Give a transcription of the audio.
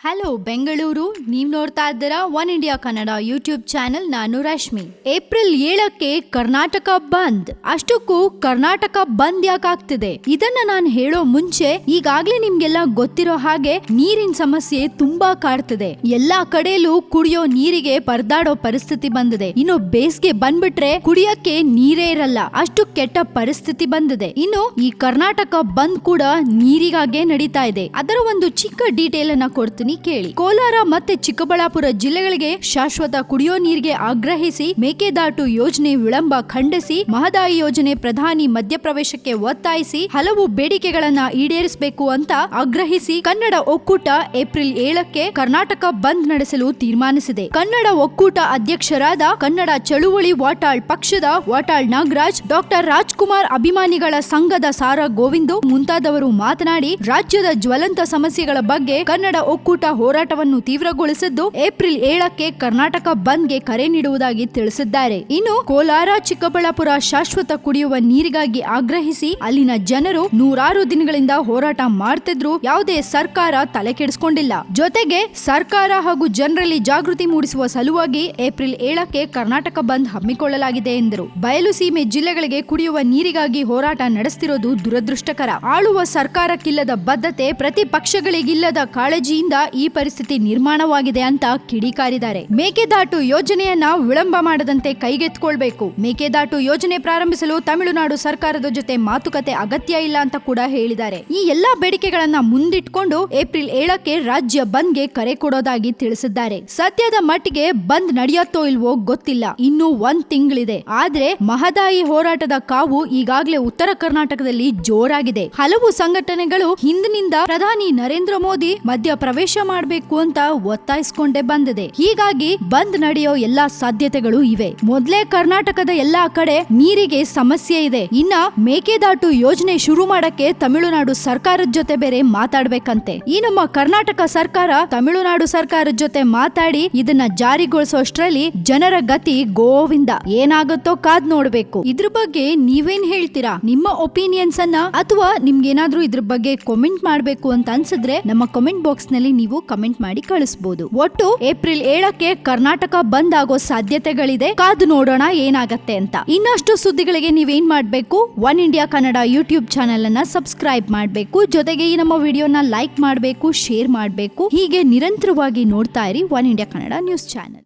Hello Bengaluru, ನೀವ್ ನೋಡ್ತಾ ಇದ್ದೀರಾ one India Kannada YouTube channel. ನಾನು ರಶ್ಮಿ. ಏಪ್ರಿಲ್ 7ಕ್ಕೆ ಕರ್ನಾಟಕ ಬಂದ್. ಅಷ್ಟಕ್ಕೂ ಕರ್ನಾಟಕ ಬಂದ್ ಯಾಕಾಗ್ತಿದೆ ಇದನ್ನ ನಾನು ಹೇಳೋ ಮುಂಚೆ ಈಗಾಗ್ಲೇ ನಿಮ್ಗೆಲ್ಲ ಗೊತ್ತಿರೋ ಹಾಗೆ ನೀರಿನ ಸಮಸ್ಯೆ ತುಂಬಾ ಕಾಡ್ತಿದೆ. ಎಲ್ಲಾ ಕಡೆಯಲ್ಲೂ ಕುಡಿಯೋ ನೀರಿಗೆ ಪರದಾಡೋ ಪರಿಸ್ಥಿತಿ ಬಂದಿದೆ. ಇನ್ನು ಬೇಸಿಗೆ ಬಂದ್ಬಿಟ್ರೆ ಕುಡಿಯಕ್ಕೆ ನೀರೇ ಇರಲ್ಲ, ಅಷ್ಟು ಕೆಟ್ಟ ಪರಿಸ್ಥಿತಿ ಬಂದಿದೆ. ಇನ್ನು ಈ ಕರ್ನಾಟಕ ಬಂದ್ ಕೂಡ ನೀರಿಗಾಗೆ ನಡೀತಾ ಇದೆ. ಅದರ ಒಂದು ಚಿಕ್ಕ ಡೀಟೇಲ್ ಅನ್ನ ಕೊಡ್ತೀನಿ ಕೇಳಿ. ಕೋಲಾರ ಮತ್ತೆ ಚಿಕ್ಕಬಳ್ಳಾಪುರ ಜಿಲ್ಲೆಗಳಿಗೆ ಶಾಶ್ವತ ಕುಡಿಯೋ ನೀರಿಗೆ ಆಗ್ರಹಿಸಿ ಮೇಕೆದಾಟು ಯೋಜನೆ ವಿಳಂಬ ಖಂಡಿಸಿ ಮಹದಾಯಿ ಯೋಜನೆ ಪ್ರಧಾನಿ ಮಧ್ಯಪ್ರವೇಶಕ್ಕೆ ಒತ್ತಾಯಿಸಿ ಹಲವು ಬೇಡಿಕೆಗಳನ್ನ ಈಡೇರಿಸಬೇಕು ಅಂತ ಆಗ್ರಹಿಸಿ ಕನ್ನಡ ಒಕ್ಕೂಟ ಏಪ್ರಿಲ್ 7ಕ್ಕೆ ಕರ್ನಾಟಕ ಬಂದ್ ನಡೆಸಲು ತೀರ್ಮಾನಿಸಿದೆ. ಕನ್ನಡ ಒಕ್ಕೂಟ ಅಧ್ಯಕ್ಷರಾದ ಕನ್ನಡ ಚಳುವಳಿ ವಾಟಾಳ್ ಪಕ್ಷದ ವಾಟಾಳ್ ನಾಗರಾಜ್, ಡಾಕ್ಟರ್ ರಾಜ್ಕುಮಾರ್, ಅಭಿಮಾನಿಗಳ ಸಂಘದ ಸಾರಾ ಗೋವಿಂದು ಮುಂತಾದವರು ಮಾತನಾಡಿ ರಾಜ್ಯದ ಜ್ವಲಂತ ಸಮಸ್ಯೆಗಳ ಬಗ್ಗೆ ಕನ್ನಡ ಒಕ್ಕೂಟ ಹೋರಾಟವನ್ನು ತೀವ್ರಗೊಳಿಸಿದ್ದು ಏಪ್ರಿಲ್ 7ಕ್ಕೆ ಕರ್ನಾಟಕ ಬಂದ್ಗೆ ಕರೆ ನೀಡುವುದಾಗಿ ತಿಳಿಸಿದ್ದಾರೆ. ಇನ್ನು ಕೋಲಾರ, ಚಿಕ್ಕಬಳ್ಳಾಪುರ ಶಾಶ್ವತ ಕುಡಿಯುವ ನೀರಿಗಾಗಿ ಆಗ್ರಹಿಸಿ ಅಲ್ಲಿನ ಜನರು ನೂರಾರು ದಿನಗಳಿಂದ ಹೋರಾಟ ಮಾಡ್ತಿದ್ರು. ಯಾವುದೇ ಸರ್ಕಾರ ತಲೆ ಕೆಡಿಸಿಕೊಂಡಿಲ್ಲ. ಜೊತೆಗೆ ಸರ್ಕಾರ ಹಾಗೂ ಜನರಲ್ಲಿ ಜಾಗೃತಿ ಮೂಡಿಸುವ ಸಲುವಾಗಿ ಏಪ್ರಿಲ್ 7ಕ್ಕೆ ಕರ್ನಾಟಕ ಬಂದ್ ಹಮ್ಮಿಕೊಳ್ಳಲಾಗಿದೆ ಎಂದರು. ಬಯಲು ಸೀಮೆ ಜಿಲ್ಲೆಗಳಿಗೆ ಕುಡಿಯುವ ನೀರಿಗಾಗಿ ಹೋರಾಟ ನಡೆಸುತ್ತಿರೋದು ದುರದೃಷ್ಟಕರ. ಆಳುವ ಸರ್ಕಾರಕ್ಕಿಲ್ಲದ ಬದ್ಧತೆ, ಪ್ರತಿಪಕ್ಷಗಳಿಗಿಲ್ಲದ ಕಾಳಜಿಯಿಂದ ಈ ಪರಿಸ್ಥಿತಿ ನಿರ್ಮಾಣವಾಗಿದೆ ಅಂತ ಕಿಡಿಕಾರಿದ್ದಾರೆ. ಮೇಕೆದಾಟು ಯೋಜನೆಯನ್ನ ವಿಳಂಬ ಮಾಡದಂತೆ ಕೈಗೆತ್ತಿಕೊಳ್ಬೇಕು. ಮೇಕೆದಾಟು ಯೋಜನೆ ಪ್ರಾರಂಭಿಸಲು ತಮಿಳುನಾಡು ಸರ್ಕಾರದ ಜೊತೆ ಮಾತುಕತೆ ಅಗತ್ಯ ಇಲ್ಲ ಅಂತ ಕೂಡ ಹೇಳಿದ್ದಾರೆ. ಈ ಎಲ್ಲಾ ಬೇಡಿಕೆಗಳನ್ನ ಮುಂದಿಟ್ಕೊಂಡು ಏಪ್ರಿಲ್ 7ಕ್ಕೆ ರಾಜ್ಯ ಬಂದ್ಗೆ ಕರೆ ಕೊಡೋದಾಗಿ ತಿಳಿಸಿದ್ದಾರೆ. ಸದ್ಯದ ಮಟ್ಟಿಗೆ ಬಂದ್ ನಡೆಯತ್ತೋ ಇಲ್ವೋ ಗೊತ್ತಿಲ್ಲ, ಇನ್ನೂ 1 ತಿಂಗಳಿದೆ. ಆದ್ರೆ ಮಹದಾಯಿ ಹೋರಾಟದ ಕಾವು ಈಗಾಗಲೇ ಉತ್ತರ ಕರ್ನಾಟಕದಲ್ಲಿ ಜೋರಾಗಿದೆ. ಹಲವು ಸಂಘಟನೆಗಳು ಹಿಂದಿನಿಂದ ಪ್ರಧಾನಿ ನರೇಂದ್ರ ಮೋದಿ ಮಧ್ಯ ಪ್ರವೇಶ ಮಾಡಬೇಕು ಅಂತ ಒತ್ತಾಯಿಸಿಕೊಂಡೇ ಬಂದಿದೆ. ಹೀಗಾಗಿ ಬಂದ್ ನಡೆಯೋ ಎಲ್ಲಾ ಸಾಧ್ಯತೆಗಳು ಇವೆ. ಮೊದಲೇ ಕರ್ನಾಟಕದ ಎಲ್ಲಾ ಕಡೆ ನೀರಿಗೆ ಸಮಸ್ಯೆ ಇದೆ. ಇನ್ನ ಮೇಕೆದಾಟು ಯೋಜನೆ ಶುರು ಮಾಡಕ್ಕೆ ತಮಿಳುನಾಡು ಸರ್ಕಾರದ ಜೊತೆ ಬೇರೆ ಮಾತಾಡ್ಬೇಕಂತೆ. ಈ ನಮ್ಮ ಕರ್ನಾಟಕ ಸರ್ಕಾರ ತಮಿಳುನಾಡು ಸರ್ಕಾರದ ಜೊತೆ ಮಾತಾಡಿ ಇದನ್ನ ಜಾರಿಗೊಳಿಸೋಷ್ಟ್ರಲ್ಲಿ ಜನರ ಗತಿ ಗೋವಿಂದ. ಏನಾಗುತ್ತೋ ಕಾದ್ ನೋಡ್ಬೇಕು. ಇದ್ರ ಬಗ್ಗೆ ನೀವೇನ್ ಹೇಳ್ತೀರಾ? ನಿಮ್ಮ ಒಪಿನಿಯನ್ಸ್ ಅನ್ನ ಅಥವಾ ನಿಮ್ಗೇನಾದ್ರೂ ಇದ್ರ ಬಗ್ಗೆ ಕಾಮೆಂಟ್ ಮಾಡ್ಬೇಕು ಅಂತ ಅನ್ಸಿದ್ರೆ ನಮ್ಮ ಕಾಮೆಂಟ್ ಬಾಕ್ಸ್ ನಲ್ಲಿ ನೀವು ಕಮೆಂಟ್ ಮಾಡಿ ಕಳಿಸಬಹುದು. ಒಟ್ಟು ಏಪ್ರಿಲ್ 7ಕ್ಕೆ ಕರ್ನಾಟಕ ಬಂದ್ ಆಗೋ ಸಾಧ್ಯತೆಗಳಿದೆ. ಕಾದು ನೋಡೋಣ ಏನಾಗತ್ತೆ ಅಂತ. ಇನ್ನಷ್ಟು ಸುದ್ದಿಗಳಿಗೆ ನೀವೇನ್ ಮಾಡ್ಬೇಕು? One India Kannada YouTube channel ಅನ್ನ ಸಬ್ಸ್ಕ್ರೈಬ್ ಮಾಡ್ಬೇಕು. ಜೊತೆಗೆ ಈ ನಮ್ಮ ವಿಡಿಯೋನ ಲೈಕ್ ಮಾಡ್ಬೇಕು, ಶೇರ್ ಮಾಡ್ಬೇಕು. ಹೀಗೆ ನಿರಂತರವಾಗಿ ನೋಡ್ತಾ ಇರಿ one India Kannada news channel.